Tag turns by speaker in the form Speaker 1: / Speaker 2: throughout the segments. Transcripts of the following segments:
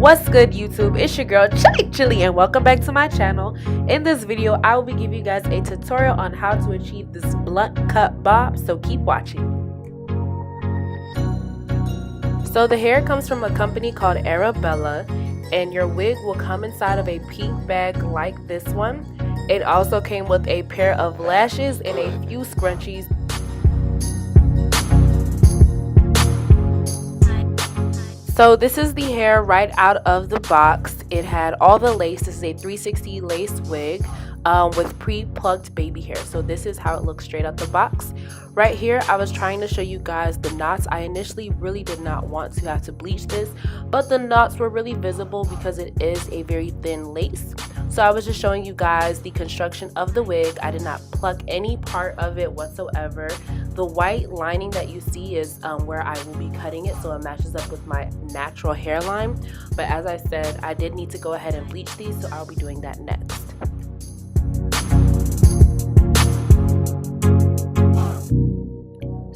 Speaker 1: What's good, YouTube? It's your girl Chilee and welcome back to my channel. In this video I will be giving you guys a tutorial on how to achieve this blunt cut bob, so keep watching. So the hair comes from a company called Arabella, and your wig will come inside of a pink bag like this one. It also came with a pair of lashes and a few scrunchies. So this is the hair right out of the box. It had all the lace. This is a 360 lace wig with pre-plucked baby hair. So this is how it looks straight out the box. Right here, I was trying to show you guys the knots. I initially really did not want to have to bleach this, but the knots were really visible because it is a very thin lace. So I was just showing you guys the construction of the wig. I did not pluck any part of it whatsoever. The white lining that you see is where I will be cutting it, so it matches up with my natural hairline. But as I said, I did need to go ahead and bleach these, so I'll be doing that next.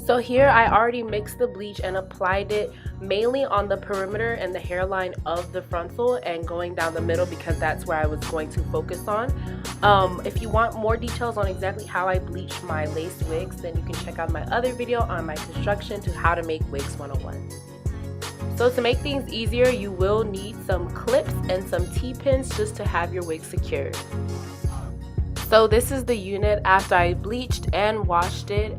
Speaker 1: So here I already mixed the bleach and applied it mainly on the perimeter and the hairline of the frontal and going down the middle because that's where I was going to focus on. If you want more details on exactly how I bleach my lace wigs, then you can check out my other video on my construction to how to make wigs 101. So to make things easier, you will need some clips and some T-pins just to have your wig secured. So this is the unit after I bleached and washed it.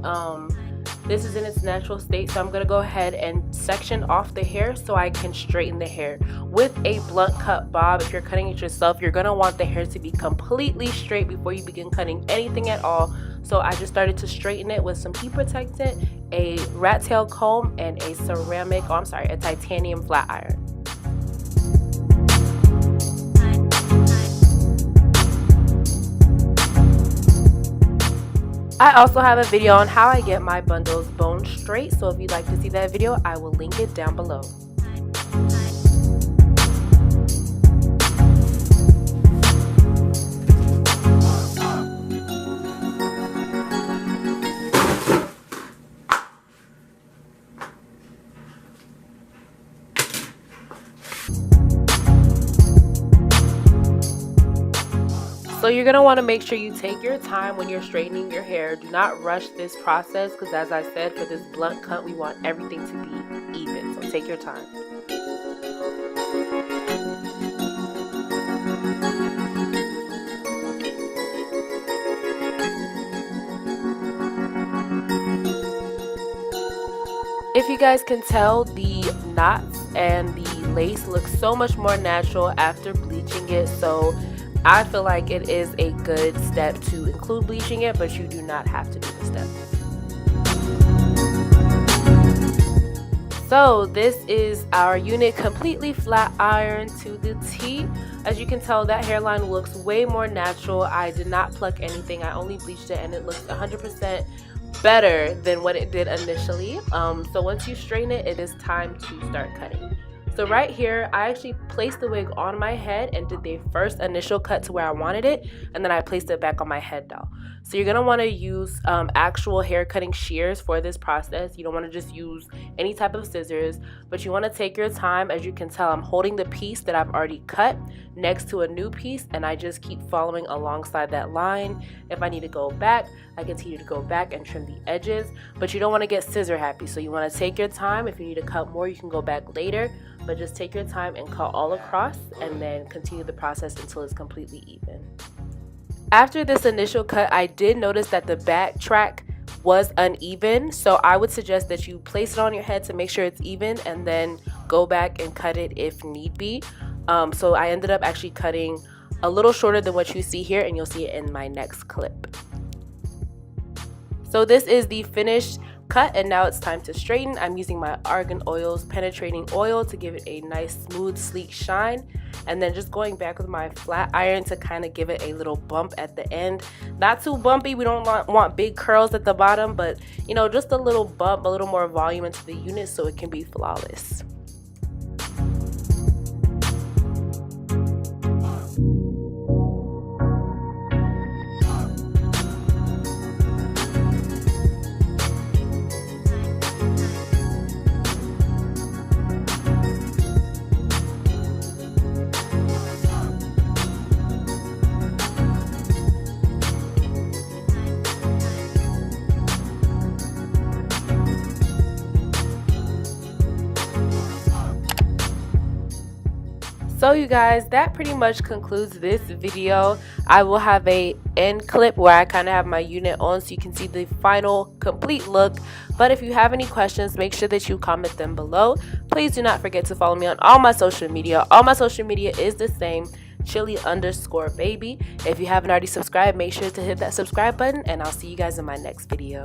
Speaker 1: This is in its natural state, so I'm going to go ahead and section off the hair so I can straighten the hair. With a blunt cut bob, if you're cutting it yourself, you're going to want the hair to be completely straight before you begin cutting anything at all. So I just started to straighten it with some heat protectant, a rat tail comb, and a titanium flat iron. I also have a video on how I get my bundles bone straight, so if you'd like to see that video, I will link it down below. So you're going to want to make sure you take your time when you're straightening your hair. Do not rush this process because, as I said, for this blunt cut, we want everything to be even. So take your time. If you guys can tell, the knots and the lace look so much more natural after bleaching it. So I feel like it is a good step to include bleaching it, but you do not have to do the step. So this is our unit completely flat ironed to the T. As you can tell, that hairline looks way more natural. I did not pluck anything. I only bleached it and it looks 100% better than what it did initially. So once you straighten it, it is time to start cutting. So right here, I actually placed the wig on my head and did the first initial cut to where I wanted it, and then I placed it back on my head doll. So you're going to want to use actual hair cutting shears for this process. You don't want to just use any type of scissors, but you want to take your time. As you can tell, I'm holding the piece that I've already cut next to a new piece, and I just keep following alongside that line. If I need to go back, I continue to go back and trim the edges, but you don't want to get scissor happy. So you want to take your time. If you need to cut more, you can go back later, but just take your time and cut all across and then continue the process until it's completely even. After this initial cut, I did notice that the back track was uneven, so I would suggest that you place it on your head to make sure it's even and then go back and cut it if need be. So I ended up actually cutting a little shorter than what you see here, and you'll see it in my next clip. So this is the finished cut, and now it's time to straighten. I'm using my Argan Oil's penetrating oil to give it a nice smooth sleek shine, and then just going back with my flat iron to kind of give it a little bump at the end. Not too bumpy, we don't want big curls at the bottom, but you know, just a little bump, a little more volume into the unit so it can be flawless. So you guys, that pretty much concludes this video. I will have a end clip where I kind of have my unit on so you can see the final complete look. But if you have any questions, make sure that you comment them below. Please do not forget to follow me on all my social media. All my social media is the same, Chilee_baby. If you haven't already subscribed, make sure to hit that subscribe button, and I'll see you guys in my next video.